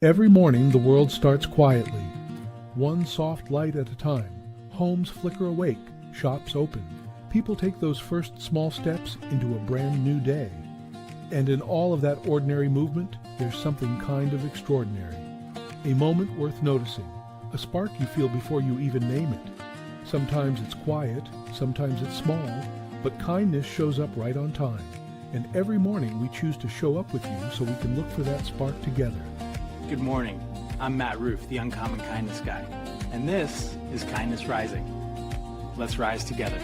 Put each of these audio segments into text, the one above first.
Every morning the world starts quietly, one soft light at a time. Homes flicker awake, shops open. People take those first small steps into a brand new day. And in all of that ordinary movement, there's something kind of extraordinary. A moment worth noticing, a spark you feel before you even name it. Sometimes it's quiet, sometimes it's small, but kindness shows up right on time. And every morning we choose to show up with you so we can look for that spark together. Good morning. I'm Matt Roof, the Uncommon Kindness Guy, and this is Kindness Rising. Let's rise together.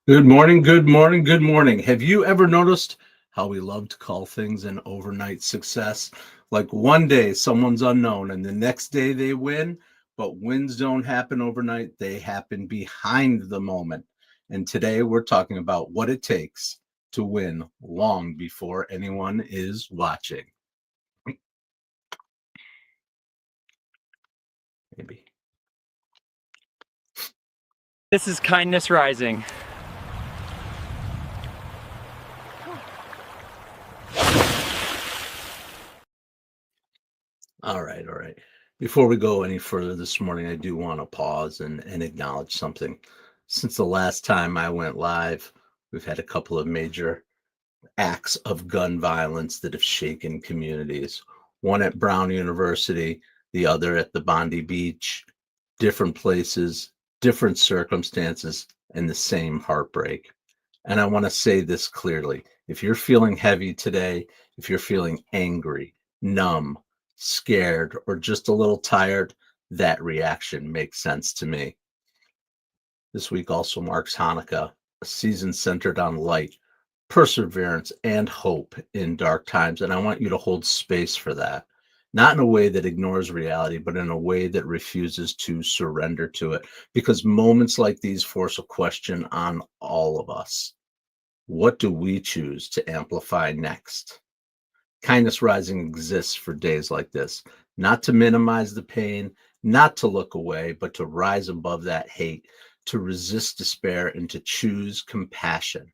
Good morning, good morning, good morning. Have you ever noticed how we love to call things an overnight success? Like one day someone's unknown and the next day they win, but wins don't happen overnight. They happen behind the moment. And today we're talking about what it takes to win long before anyone is watching. Maybe. This is Kindness Rising. All right. Before we go any further this morning, I do want to pause and acknowledge something. Since the last time I went live, we've had a couple of major acts of gun violence that have shaken communities. One at Brown University, the other at the Bondi Beach, different places, different circumstances, and the same heartbreak. And I want to say this clearly. If you're feeling heavy today, if you're feeling angry, numb, scared, or just a little tired, that reaction makes sense to me. This week also marks Hanukkah, a season centered on light, perseverance, and hope in dark times. And I want you to hold space for that, not in a way that ignores reality, but in a way that refuses to surrender to it. Because moments like these force a question on all of us. What do we choose to amplify next? Kindness Rising exists for days like this, not to minimize the pain, not to look away, but to rise above that hate, to resist despair, and to choose compassion.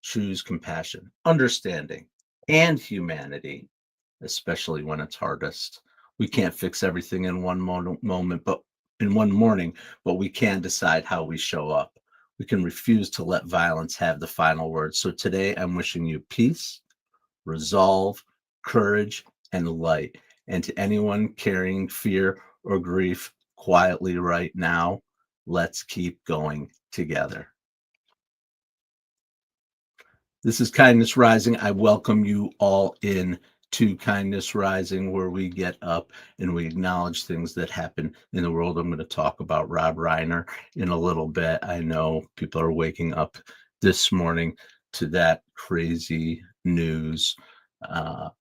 Choose compassion, understanding, and humanity, especially when it's hardest. We can't fix everything in one moment, but in one morning, but we can decide how we show up. We can refuse to let violence have the final word. So today I'm wishing you peace, resolve, courage, and light. And to anyone carrying fear or grief quietly right now, let's keep going together. This is Kindness Rising. I welcome you all in to Kindness Rising, where we get up and we acknowledge things that happen in the world. I'm going to talk about Rob Reiner in a little bit. I know people are waking up this morning to that crazy news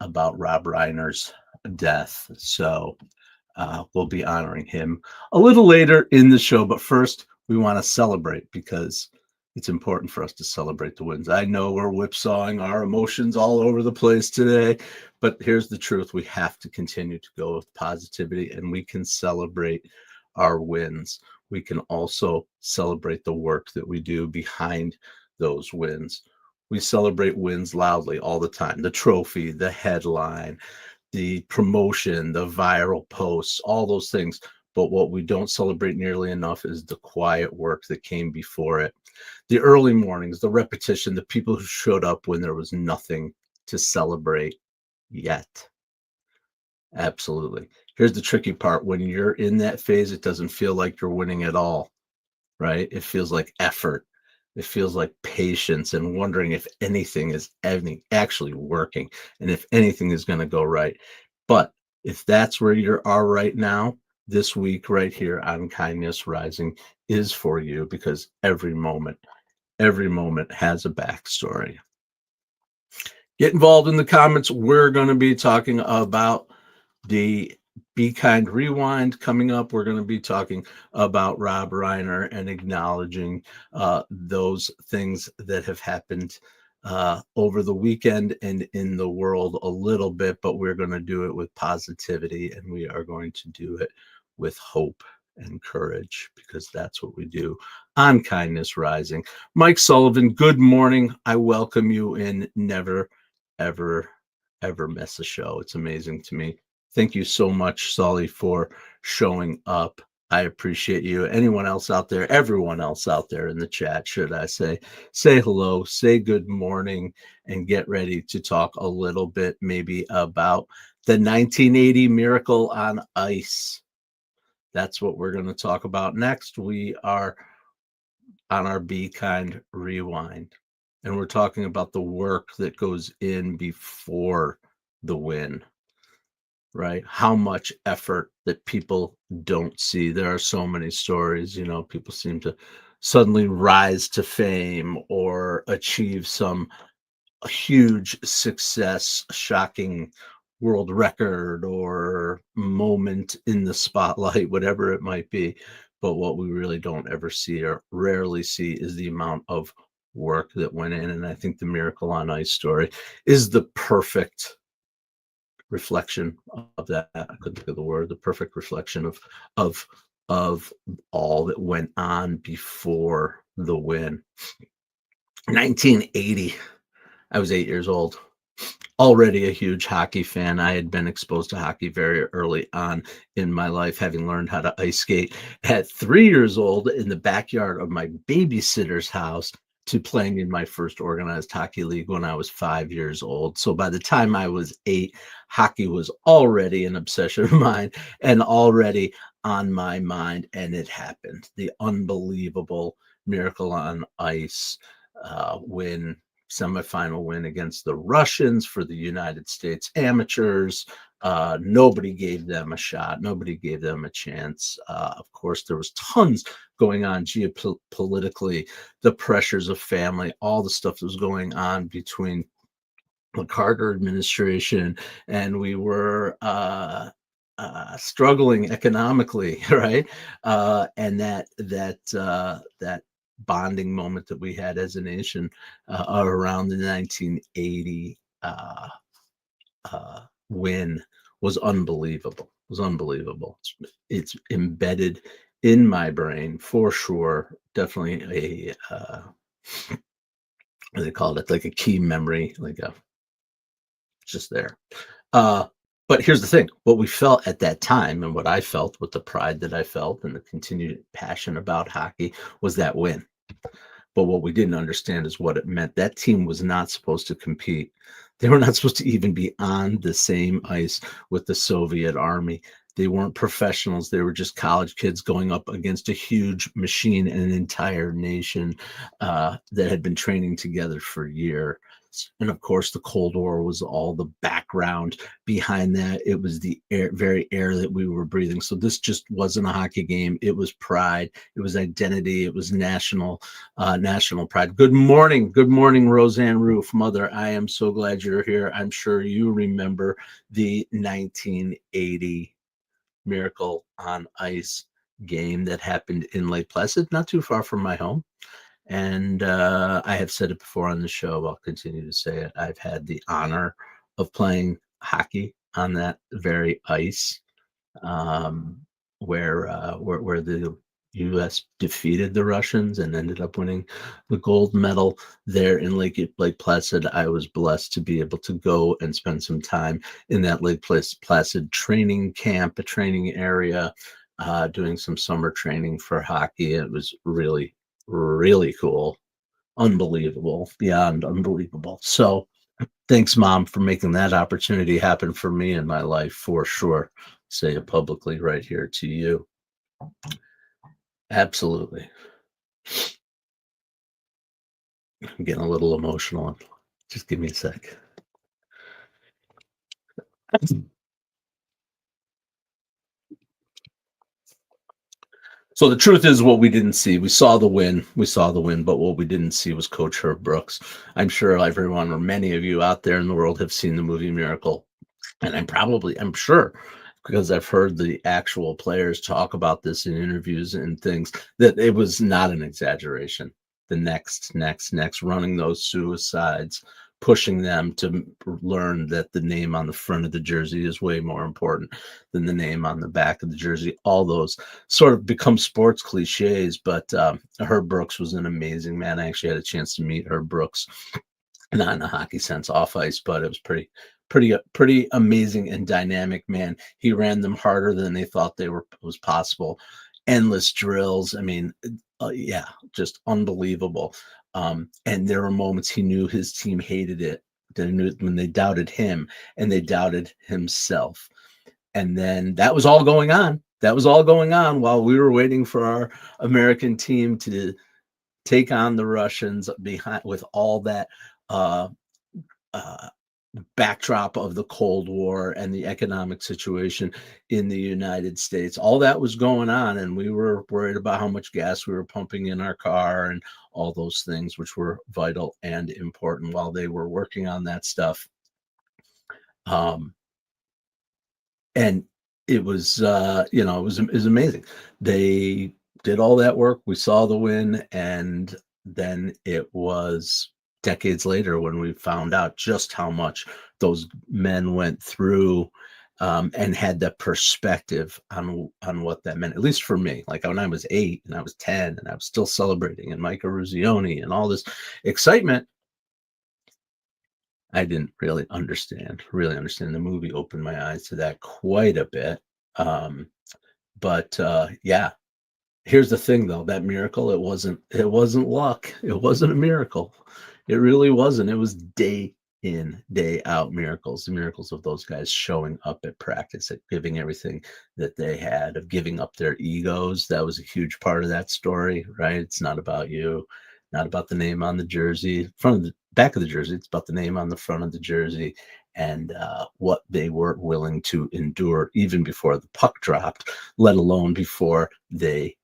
about Rob Reiner's death. So we'll be honoring him a little later in the show. But first, we want to celebrate because it's important for us to celebrate the wins. I know we're whipsawing our emotions all over the place today, but here's the truth. We have to continue to go with positivity, and we can celebrate our wins. We can also celebrate the work that we do behind those wins. We celebrate wins loudly all the time. The trophy, the headline, the promotion, the viral posts, all those things. But what we don't celebrate nearly enough is the quiet work that came before it. The early mornings, the repetition, the people who showed up when there was nothing to celebrate yet. Absolutely. Here's the tricky part. When you're in that phase, it doesn't feel like you're winning at all, right? It feels like effort. It feels like patience and wondering if anything is actually working and if anything is going to go right. But if that's where you are right now, this week right here on Kindness Rising is for you, because every moment has a backstory. Get involved in the comments. We're going to be talking about the Be Kind Rewind coming up. We're going to be talking about Rob Reiner and acknowledging those things that have happened over the weekend and in the world a little bit, but we're going to do it with positivity, and we are going to do it with hope and courage, because that's what we do on Kindness Rising. Mike Sullivan, good morning. I welcome you in. Never, ever, ever miss a show. It's amazing to me. Thank you so much, Sully, for showing up. I appreciate you. Anyone else out there, everyone else out there in the chat, should I say hello, say good morning, and get ready to talk a little bit maybe about the 1980 Miracle on Ice. That's what we're going to talk about next. We are on our Be Kind Rewind, and we're talking about the work that goes in before the win. Right? How much effort that people don't see. There are so many stories, people seem to suddenly rise to fame or achieve some huge success, shocking world record or moment in the spotlight, whatever it might be. But what we really don't ever see or rarely see is the amount of work that went in. And I think the Miracle on Ice story is the perfect reflection of that. I couldn't think of the word. The perfect reflection of all that went on before the win. 1980. I was 8 years old. Already a huge hockey fan. I had been exposed to hockey very early on in my life, having learned how to ice skate at 3 years old in the backyard of my babysitter's house, to playing in my first organized hockey league when I was 5 years old. So by the time I was 8, hockey was already an obsession of mine and already on my mind. And it happened. The unbelievable Miracle on Ice semifinal win against the Russians for the United States amateurs. Nobody gave them a shot. Nobody gave them a chance. Of course, there was tons going on geopolitically, the pressures of family, all the stuff that was going on between the Carter administration, and we were struggling economically, right? And that bonding moment that we had as a nation around the 1980 win was unbelievable. It was unbelievable. It's embedded in my brain for sure. Definitely what do they call it? Like a key memory, just there. But here's the thing, what we felt at that time and what I felt, with the pride that I felt and the continued passion about hockey, was that win. But what we didn't understand is what it meant. That team was not supposed to compete. They were not supposed to even be on the same ice with the Soviet army. They weren't professionals. They were just college kids going up against a huge machine and an entire nation that had been training together for years. And of course, the Cold War was all the background behind that. It was the very air that we were breathing. So this just wasn't a hockey game. It was pride. It was identity. It was national pride. Good morning, Roseanne Roof, mother. I am so glad you're here. I'm sure you remember the 1980 Miracle on Ice game that happened in Lake Placid, not too far from my home. And I have said it before on the show. I'll continue to say it. I've had the honor of playing hockey on that very ice, where the U.S. defeated the Russians and ended up winning the gold medal there in Lake Placid. I was blessed to be able to go and spend some time in that Lake Placid training camp, a training area, doing some summer training for hockey. It was really, really cool. Unbelievable, beyond unbelievable. So thanks, Mom, for making that opportunity happen for me in my life, for sure. Say it publicly right here to you. Absolutely. I'm getting a little emotional. Just give me a sec. So the truth is, what we didn't see, we saw the win, but what we didn't see was Coach Herb Brooks. I'm sure everyone, or many of you out there in the world, have seen the movie Miracle. And I'm sure, because I've heard the actual players talk about this in interviews and things, that it was not an exaggeration. The next running those suicides pushing them to learn that the name on the front of the jersey is way more important than the name on the back of the jersey. All those sort of become sports cliches, but Herb Brooks was an amazing man. I actually had a chance to meet Herb Brooks, not in a hockey sense, off ice, but it was pretty amazing and dynamic man. He ran them harder than they thought was possible. Endless drills. I mean, yeah, just unbelievable. And there were moments he knew his team hated it, when they doubted him and they doubted himself. And then that was all going on. That was all going on while we were waiting for our American team to take on the Russians behind, with all that backdrop of the Cold War and the economic situation in the United States. All that was going on, and we were worried about how much gas we were pumping in our car and all those things, which were vital and important while they were working on that stuff. And it was, it was amazing. They did all that work. We saw the win, and then it was decades later when we found out just how much those men went through, and had that perspective on what that meant, at least for me. Like when I was 8 and I was 10 and I was still celebrating, and Micah Ruzioni and all this excitement, I didn't really understand. The movie opened my eyes to that quite a bit. But yeah, here's the thing though, that miracle, it wasn't luck. It wasn't a miracle. It really wasn't. It was day in, day out miracles, the miracles of those guys showing up at practice, at giving everything that they had, of giving up their egos. That was a huge part of that story, right? It's not about you, not about the name on the jersey, front of the back of the jersey. It's about the name on the front of the jersey, and what they were willing to endure even before the puck dropped, let alone before they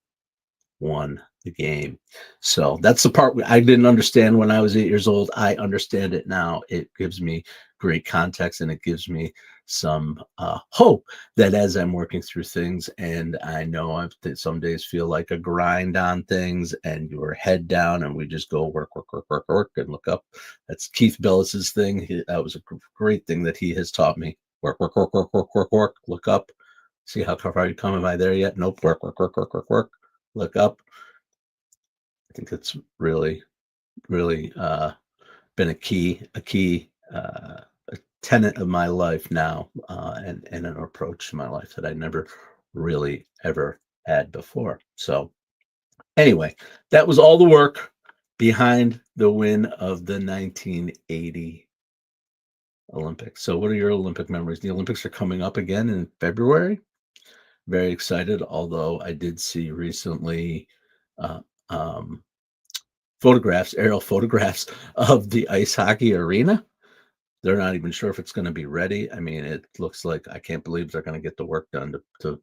won the game. So that's the part I didn't understand when I was 8 years old. I understand it now. It gives me great context, and it gives me some hope that as I'm working through things, and I know some days feel like a grind on things, and your head down, and we just go work, and look up. That's Keith Bellis's thing. That was a great thing that he has taught me. Work, look up. See how far you come. Am I there yet? Nope. Work, look up. I think it's really been a key a tenet of my life now, and an approach to my life that I never really ever had before. So anyway, that was all the work behind the win of the 1980 Olympics. So what are your Olympic memories? The Olympics are coming up again in February. Very excited, although I did see recently aerial photographs of the ice hockey arena. They're not even sure if it's going to be ready. I mean, it looks like, I can't believe they're going to get the work done to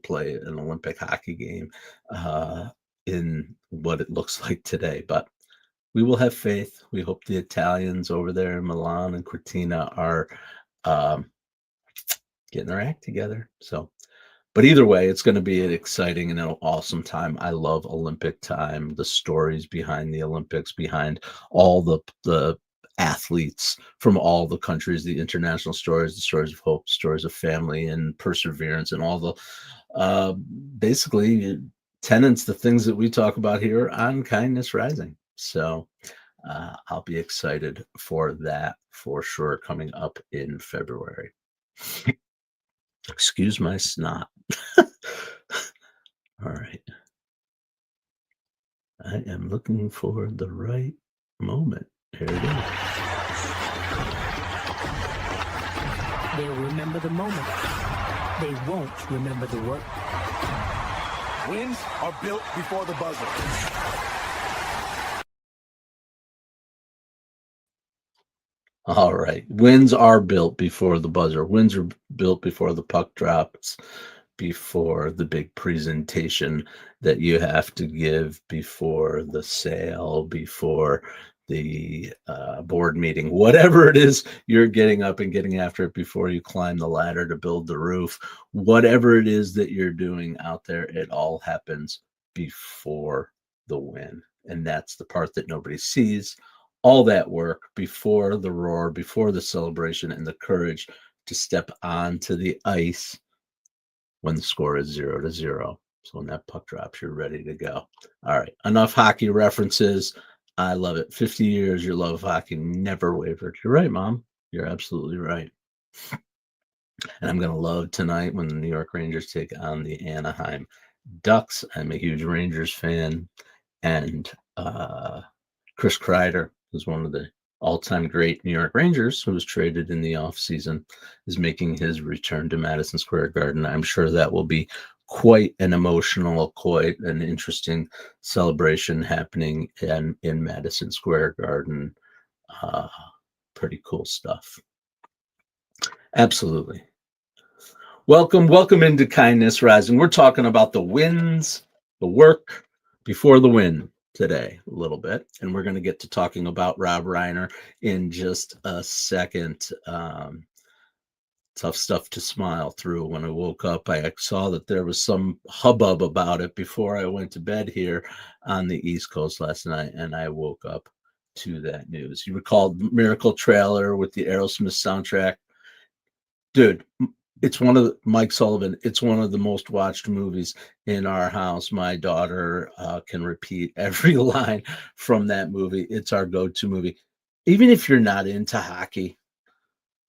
play an Olympic hockey game in what it looks like today. But we will have faith. We hope the Italians over there in Milan and Cortina are getting their act together. So, but either way, it's going to be an exciting and an awesome time. I love Olympic time, the stories behind the Olympics, behind all the athletes from all the countries, the international stories, the stories of hope, stories of family and perseverance, and all the basically tenets, the things that we talk about here on Kindness Rising. So I'll be excited for that for sure, coming up in February. Excuse my snot. All right. I am looking for the right moment. Here it is. They'll remember the moment. They won't remember the work. Wins are built before the buzzer. All right. Wins are built before the buzzer. Wins are built before the puck drops, before the big presentation that you have to give, before the sale, before the board meeting, whatever it is, you're getting up and getting after it before you climb the ladder to build the roof. Whatever it is that you're doing out there, it all happens before the win. And that's the part that nobody sees. all that work before the roar, before the celebration, and the courage to step onto the ice when the score is 0-0. So when that puck drops, you're ready to go. All right, enough hockey references. I love it. 50 years, your love of hockey never wavered. You're right, Mom. You're absolutely right. And I'm going to love tonight when the New York Rangers take on the Anaheim Ducks. I'm a huge Rangers fan. And Chris Kreider, who's one of the all-time great New York Rangers, who was traded in the offseason, is making his return to Madison Square Garden. I'm sure that will be quite an emotional, quite an interesting celebration happening in Madison Square Garden. Pretty cool stuff. Absolutely. Welcome into Kindness Rising. We're talking about the wins, the work before the win today a little bit, and we're going to get to talking about Rob Reiner in just a second. Tough stuff to smile through. When I woke up, I saw that there was some hubbub about it before I went to bed here on the East Coast last night, and I woke up to that news. You recall Miracle trailer with the Aerosmith soundtrack? Dude, it's one of the, Mike Sullivan, it's one of the most watched movies in our house. My daughter can repeat every line from that movie. It's our go-to movie. Even if you're not into hockey,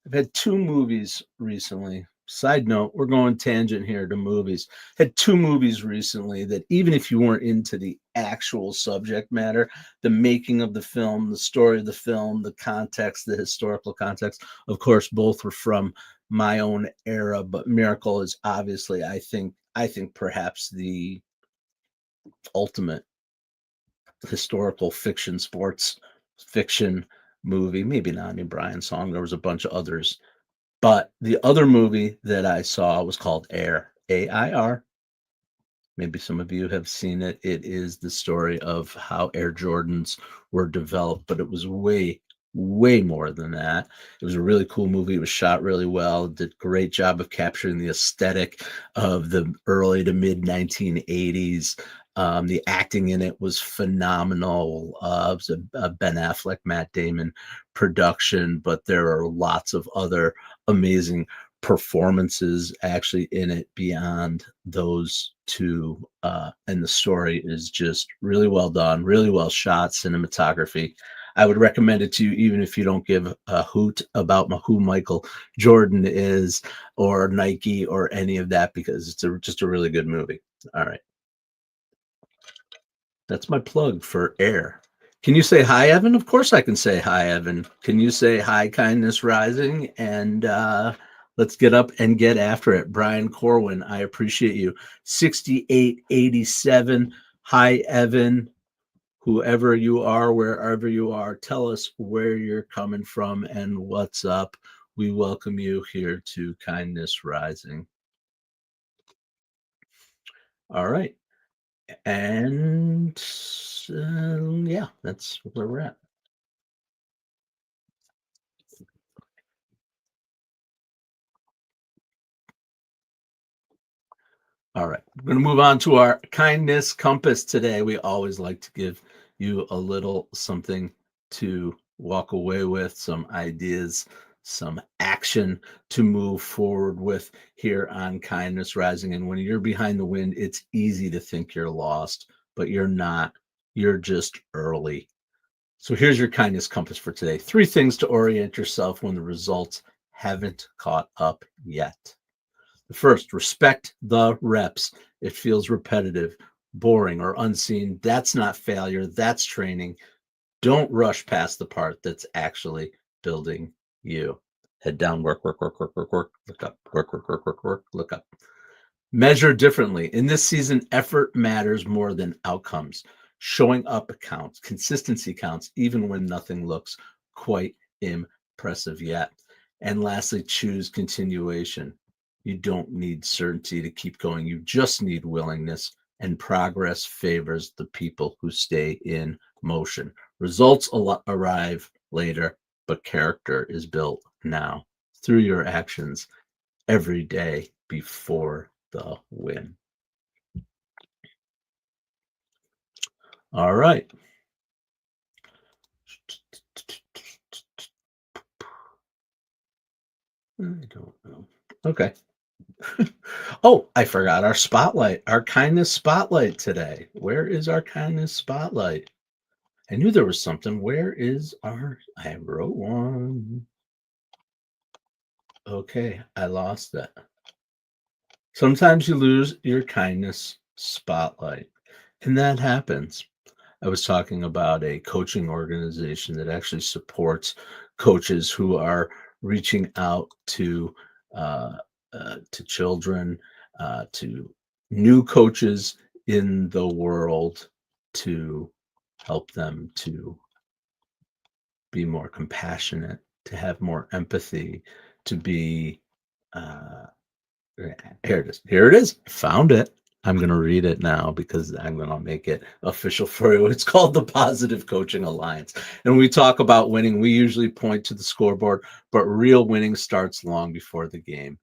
I've had two movies recently. Side note, we're going tangent here to movies. Had two movies recently that even if you weren't into the actual subject matter, the making of the film, the story of the film, the context, the historical context, of course, both were from my own era, but Miracle is obviously, I think perhaps the ultimate historical fiction, sports fiction movie. Maybe not. I mean, Brian's Song. There was a bunch of others, but the other movie that I saw was called Air, AIR. Maybe some of you have seen it. It is the story of how Air Jordans were developed, but it was way more than that. It was a really cool movie. It was shot really well. Did a great job of capturing the aesthetic of the early to mid 1980s. The acting in it was phenomenal. It was a Ben Affleck, Matt Damon production, but there are lots of other amazing performances actually in it beyond those two. And the story is just really well done, really well shot, cinematography. I would recommend it to you, even if you don't give a hoot about who Michael Jordan is or Nike or any of that, because it's just a really good movie. All right. That's my plug for Air. Can you say hi, Evan? Of course I can say hi, Evan. Can you say hi, Kindness Rising? And let's get up and get after it. Brian Corwin, I appreciate you. 6887. Hi, Evan. Whoever you are, wherever you are, tell us where you're coming from and what's up. We welcome you here to Kindness Rising. All right. And yeah, that's where we're at. All right, we're going to move on to our kindness compass today. We always like to give you a little something to walk away with, some ideas, some action to move forward with here on Kindness Rising. And when you're behind the wind, it's easy to think you're lost, but you're not. You're just early. So here's your kindness compass for today. 3 things to orient yourself when the results haven't caught up yet. First, respect the reps. It feels repetitive, boring, or unseen. That's not failure. That's training. Don't rush past the part that's actually building you. Head down, work, look up, work, look up. Measure differently. In this season, effort matters more than outcomes. Showing up counts. Consistency counts, even when nothing looks quite impressive yet. And lastly, choose continuation. You don't need certainty to keep going. You just need willingness, and progress favors the people who stay in motion. Results arrive later, but character is built now through your actions every day before the win. All right. I don't know. Okay. Oh, I forgot our spotlight, our kindness spotlight today. Where is our kindness spotlight? I knew there was something. Where is our? I wrote one. Okay, I lost it. Sometimes you lose your kindness spotlight, and that happens. I was talking about a coaching organization that actually supports coaches who are reaching out uh, to children, to new coaches in the world, to help them to be more compassionate, to have more empathy, to be uh, here it is. Here it is. Found it. I'm going to read it now because I'm going to make it official for you. It's called the Positive Coaching Alliance. And when we talk about winning, we usually point to the scoreboard, but real winning starts long before the game.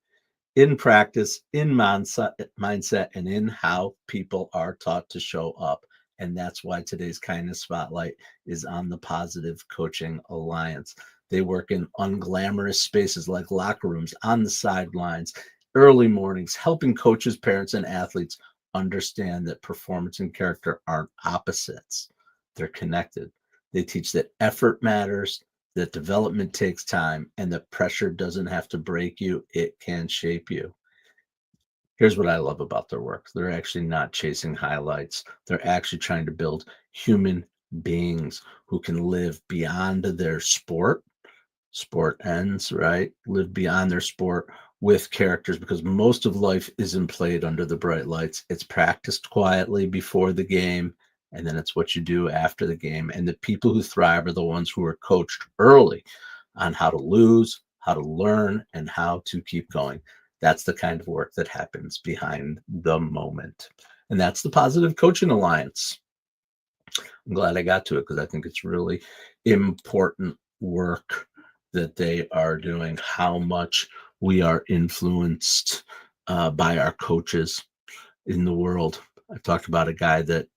In practice, in mindset, and in how people are taught to show up. And that's why today's kindness spotlight is on the Positive Coaching Alliance. They work in unglamorous spaces like locker rooms, on the sidelines, early mornings, helping coaches, parents, and athletes understand that performance and character aren't opposites. They're connected. They teach that effort matters, that development takes time, and that pressure doesn't have to break you, it can shape you. Here's what I love about their work. They're actually not chasing highlights. They're actually trying to build human beings who can live beyond their sport. Sport ends, right? Live beyond their sport with characters, because most of life isn't played under the bright lights. It's practiced quietly before the game, and then it's what you do after the game. And the people who thrive are the ones who are coached early on how to lose, how to learn, and how to keep going. That's the kind of work that happens behind the moment. And that's the Positive Coaching Alliance. I'm glad I got to it because I think it's really important work that they are doing, how much we are influenced by our coaches in the world. I've talked about a guy that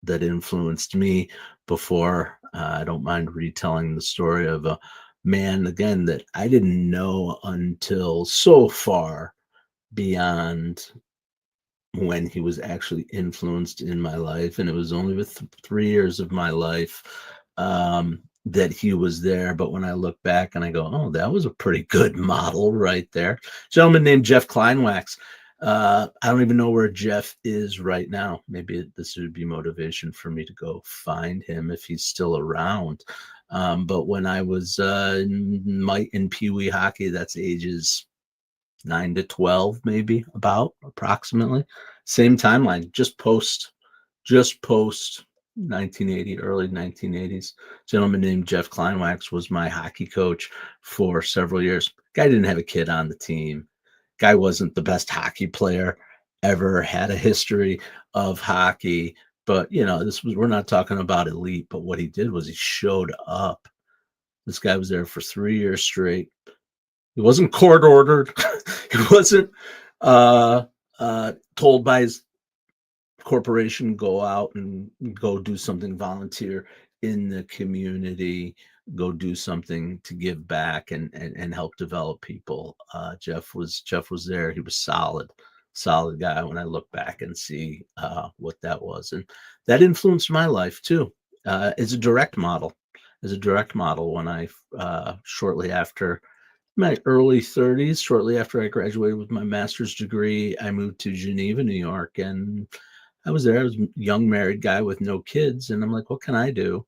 influenced me before. I don't mind retelling the story of a man, again, that I didn't know until so far beyond when he was actually influenced in my life. And it was only with 3 years of my life that he was there. But when I look back and I go, oh, that was a pretty good model right there. Gentleman named Jeff Kleinwax. I don't even know where Jeff is right now. Maybe this would be motivation for me to go find him if he's still around. But when I was in Pee Wee hockey, that's ages 9 to 12, maybe, about approximately. Same timeline, just post 1980, early 1980s. Gentleman named Jeff Kleinwax was my hockey coach for several years. Guy didn't have a kid on the team. Guy wasn't the best hockey player ever, had a history of hockey. But, we're not talking about elite, but what he did was he showed up. This guy was there for 3 years straight. He wasn't court ordered. He wasn't told by his corporation, go out and go do something, volunteer in the community, go do something to give back and help develop people. Jeff was there. He was solid guy when I look back and see what that was. And that influenced my life too, as a direct model. When I shortly after my early 30s, shortly after I graduated with my master's degree, I moved to Geneva, New York, and I was there. I was a young married guy with no kids, and I'm like, what can I do?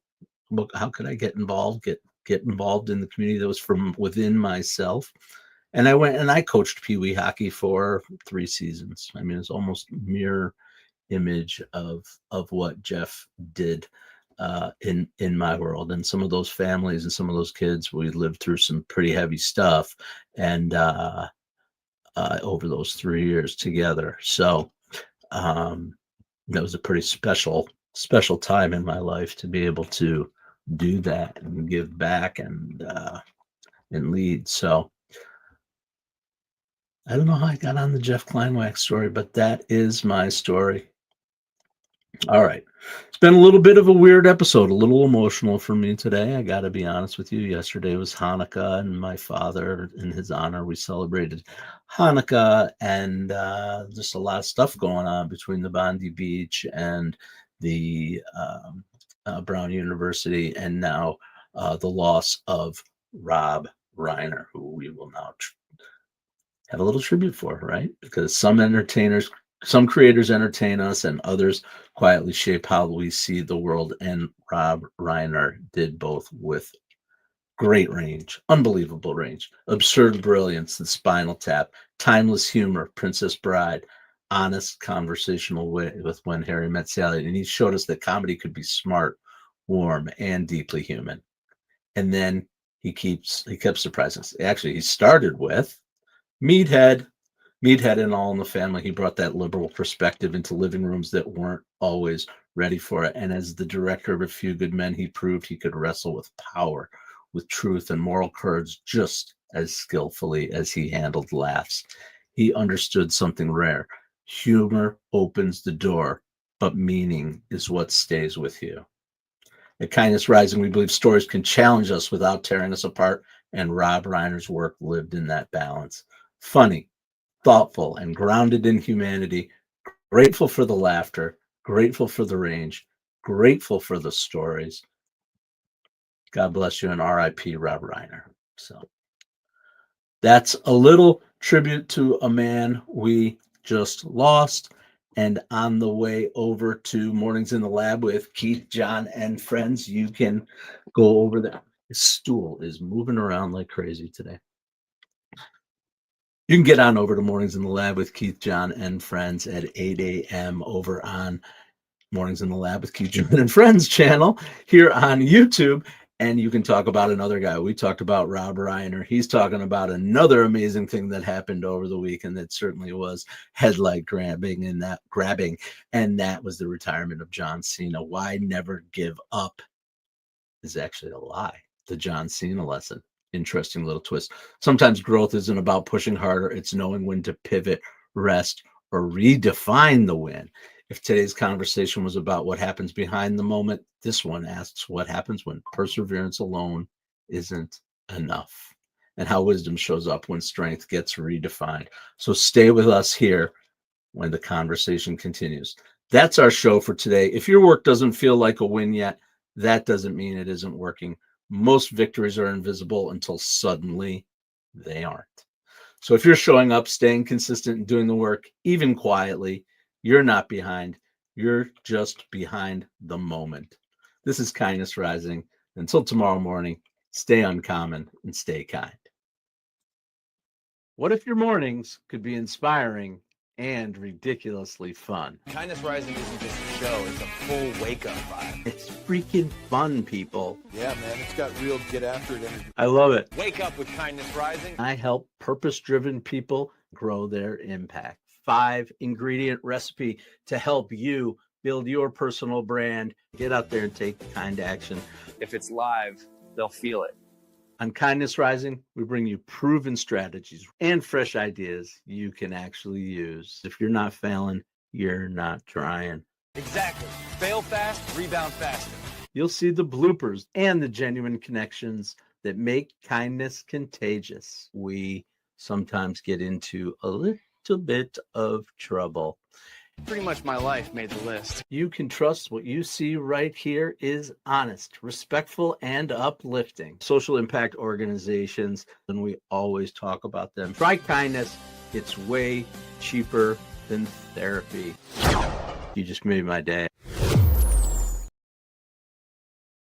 How could I get involved? Get involved in the community that was from within myself. And I went and I coached Pee Wee hockey for 3 seasons. I mean, it's almost mirror image of what Jeff did in my world. And some of those families and some of those kids, we lived through some pretty heavy stuff, and over those 3 years together. So that was a pretty special time in my life to be able to do that and give back and lead. So I don't know how I got on the Jeff Kleinwax story, but that is my story. All right. It's been a little bit of a weird episode, a little emotional for me today. I got to be honest with you. Yesterday was Hanukkah, and my father, in his honor, we celebrated Hanukkah, and just a lot of stuff going on between the Bondi Beach and the Brown University, and now the loss of Rob Reiner, who we will now have a little tribute for, right? Because some creators entertain us, and others quietly shape how we see the world. And Rob Reiner did both with great range, unbelievable range, absurd brilliance, the Spinal Tap, timeless humor, Princess Bride, honest conversational with When Harry Met Sally. And he showed us that comedy could be smart, warm, and deeply human. And then he kept surprising us. Actually, he started with Meathead and All in the Family. He brought that liberal perspective into living rooms that weren't always ready for it. And as the director of A Few Good Men, he proved he could wrestle with power, with truth and moral courage just as skillfully as he handled laughs. He understood something rare. Humor opens the door, but meaning is what stays with you. At Kindness Rising, we believe stories can challenge us without tearing us apart, and Rob Reiner's work lived in that balance. Funny, thoughtful, and grounded in humanity, grateful for the laughter, grateful for the range, grateful for the stories. God bless you, and R.I.P. Rob Reiner. So that's a little tribute to a man we just lost. And on the way over to Mornings in the Lab with Keith, John, and friends, you can go over there. His stool is moving around like crazy today. You can get on over to Mornings in the Lab with Keith, John, and friends at 8 a.m. over on Mornings in the Lab with Keith, John, and friends channel here on YouTube. And you can talk about another guy. We talked about Rob Reiner. He's talking about another amazing thing that happened over the weekend that certainly was headlight grabbing, and that was the retirement of John Cena. Why never give up is actually a lie. The John Cena lesson. Interesting little twist. Sometimes growth isn't about pushing harder. It's knowing when to pivot, rest, or redefine the win. If today's conversation was about what happens behind the moment, this one asks what happens when perseverance alone isn't enough, and how wisdom shows up when strength gets redefined. So stay with us here when the conversation continues. That's our show for today. If your work doesn't feel like a win yet, that doesn't mean it isn't working. Most victories are invisible until suddenly they aren't. So if you're showing up, staying consistent, and doing the work, even quietly, you're not behind. You're just behind the moment. This is Kindness Rising. Until tomorrow morning, stay uncommon and stay kind. What if your mornings could be inspiring and ridiculously fun? Kindness Rising isn't just a show, it's a full wake-up vibe. It's freaking fun, people. Yeah, man, it's got real get-after-it energy. I love it. Wake up with Kindness Rising. I help purpose-driven people grow their impact. 5-ingredient recipe to help you build your personal brand. Get out there and take kind action. If it's live, they'll feel it. On Kindness Rising, we bring you proven strategies and fresh ideas you can actually use. If you're not failing, you're not trying. Exactly. Fail fast, rebound faster. You'll see the bloopers and the genuine connections that make kindness contagious. We sometimes get into a little bit of trouble. Pretty much my life made the list. You can trust what you see right here is honest, respectful, and uplifting. Social impact organizations, and we always talk about them. Try kindness. It's way cheaper than therapy. You just made my day.